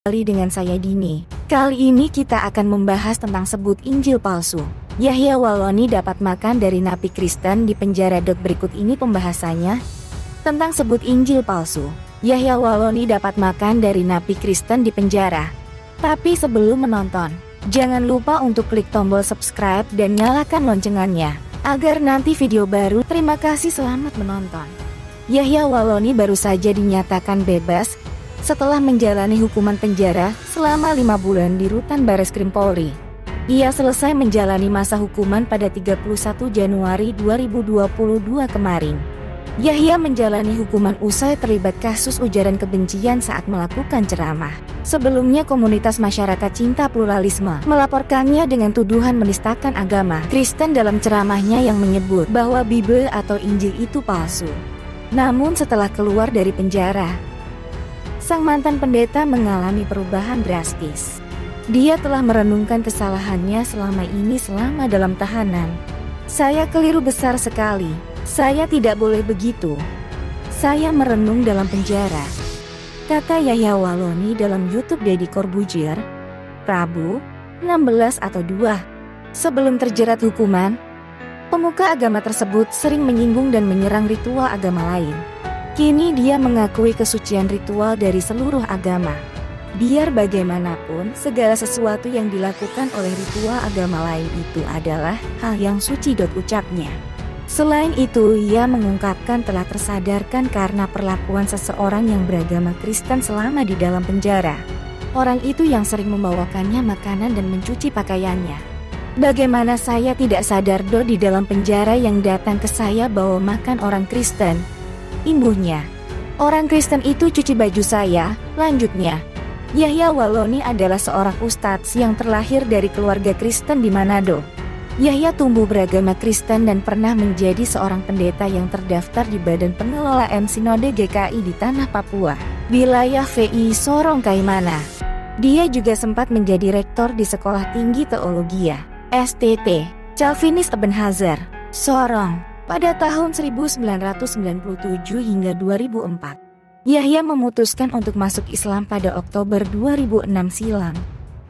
Kembali dengan saya Dini. Kali ini kita akan membahas tentang sebut Injil palsu. Yahya Waloni dapat makan dari napi Kristen di penjara. Berikut ini pembahasannya tentang sebut Injil palsu. Yahya Waloni dapat makan dari napi Kristen di penjara. Tapi sebelum menonton, jangan lupa untuk klik tombol subscribe dan nyalakan loncengnya agar nanti video baru. Terima kasih, selamat menonton. Yahya Waloni baru saja dinyatakan bebas setelah menjalani hukuman penjara selama 5 bulan di rutan Bareskrim Polri. Ia selesai menjalani masa hukuman pada 31 Januari 2022 kemarin. Yahya menjalani hukuman usai terlibat kasus ujaran kebencian saat melakukan ceramah. Sebelumnya komunitas masyarakat cinta pluralisme melaporkannya dengan tuduhan menistakan agama Kristen dalam ceramahnya yang menyebut bahwa Bible atau Injil itu palsu. Namun setelah keluar dari penjara, sang mantan pendeta mengalami perubahan drastis. Dia telah merenungkan kesalahannya selama ini selama dalam tahanan. Saya keliru besar sekali. Saya tidak boleh begitu. Saya merenung dalam penjara, kata Yahya Waloni dalam YouTube Deddy Corbuzier, Rabu, 16 atau 2. Sebelum terjerat hukuman, pemuka agama tersebut sering menyinggung dan menyerang ritual agama lain. Kini dia mengakui kesucian ritual dari seluruh agama. Biar bagaimanapun, segala sesuatu yang dilakukan oleh ritual agama lain itu adalah hal yang suci, ucapnya. Selain itu, ia mengungkapkan telah tersadarkan karena perlakuan seseorang yang beragama Kristen selama di dalam penjara. Orang itu yang sering membawakannya makanan dan mencuci pakaiannya. Bagaimana saya tidak sadar di dalam penjara yang datang ke saya bawa makan orang Kristen, imbuhnya. Orang Kristen itu cuci baju saya, lanjutnya. Yahya Waloni adalah seorang ustadz yang terlahir dari keluarga Kristen di Manado. Yahya tumbuh beragama Kristen dan pernah menjadi seorang pendeta yang terdaftar di Badan Pengelolaan Sinode GKI di Tanah Papua, wilayah VI Sorong Kaimana. Dia juga sempat menjadi rektor di Sekolah Tinggi Teologia, STT, Calvinis Ebenezer, Sorong, pada tahun 1997 hingga 2004. Yahya memutuskan untuk masuk Islam pada Oktober 2006 silam.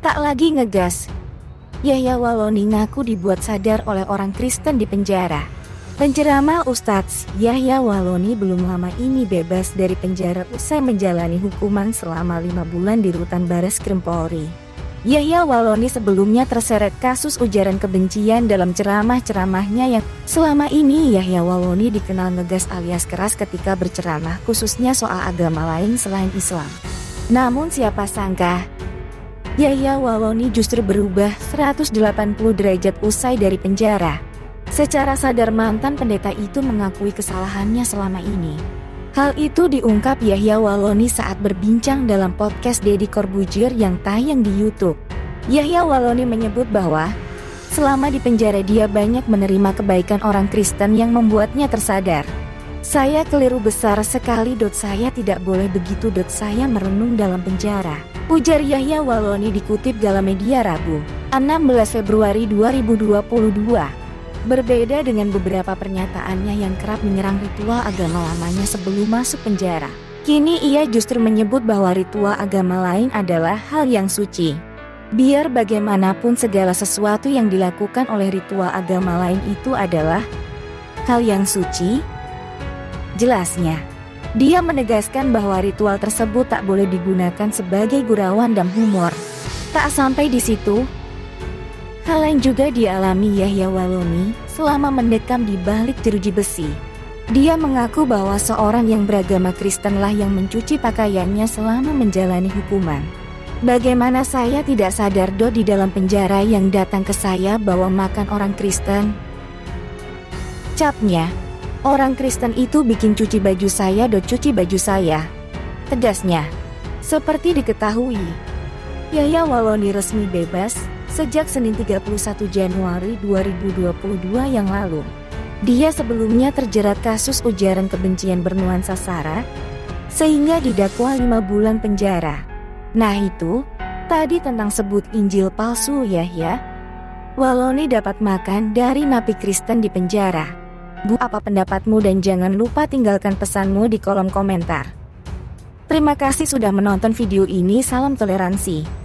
Tak lagi ngegas, Yahya Waloni ngaku dibuat sadar oleh orang Kristen di penjara. Penceramah Ustadz Yahya Waloni belum lama ini bebas dari penjara usai menjalani hukuman selama 5 bulan di rutan Bareskrim Polri. Yahya Waloni sebelumnya terseret kasus ujaran kebencian dalam ceramah-ceramahnya yang selama ini Yahya Waloni dikenal ngegas alias keras ketika berceramah, khususnya soal agama lain selain Islam. Namun siapa sangka, Yahya Waloni justru berubah 180 derajat usai dari penjara. Secara sadar mantan pendeta itu mengakui kesalahannya selama ini. Hal itu diungkap Yahya Waloni saat berbincang dalam podcast Deddy Corbuzier yang tayang di YouTube. Yahya Waloni menyebut bahwa selama di penjara dia banyak menerima kebaikan orang Kristen yang membuatnya tersadar. Saya keliru besar sekali. Saya tidak boleh begitu. Saya merenung dalam penjara, ujar Yahya Waloni dikutip Galamedia Rabu, 16 Februari 2022. Berbeda dengan beberapa pernyataannya yang kerap menyerang ritual agama lamanya sebelum masuk penjara, kini ia justru menyebut bahwa ritual agama lain adalah hal yang suci. Biar bagaimanapun segala sesuatu yang dilakukan oleh ritual agama lain itu adalah hal yang suci, jelasnya. Dia menegaskan bahwa ritual tersebut tak boleh digunakan sebagai gurauan dan humor. Tak sampai di situ, hal lain juga dialami Yahya Waloni selama mendekam di balik jeruji besi. Dia mengaku bahwa seorang yang beragama Kristenlah yang mencuci pakaiannya selama menjalani hukuman. Bagaimana saya tidak sadar di dalam penjara yang datang ke saya bawa makan orang Kristen, capnya. Orang Kristen itu bikin cuci baju saya, cuci baju saya, tegasnya. Seperti diketahui, Yahya Waloni resmi bebas sejak Senin 31 Januari 2022 yang lalu. Dia sebelumnya terjerat kasus ujaran kebencian bernuansa SARA, sehingga didakwa 5 bulan penjara. Nah itu, tadi tentang sebut Injil palsu. Yahya Waloni dapat makan dari napi Kristen di penjara. Apa pendapatmu dan jangan lupa tinggalkan pesanmu di kolom komentar. Terima kasih sudah menonton video ini. Salam toleransi.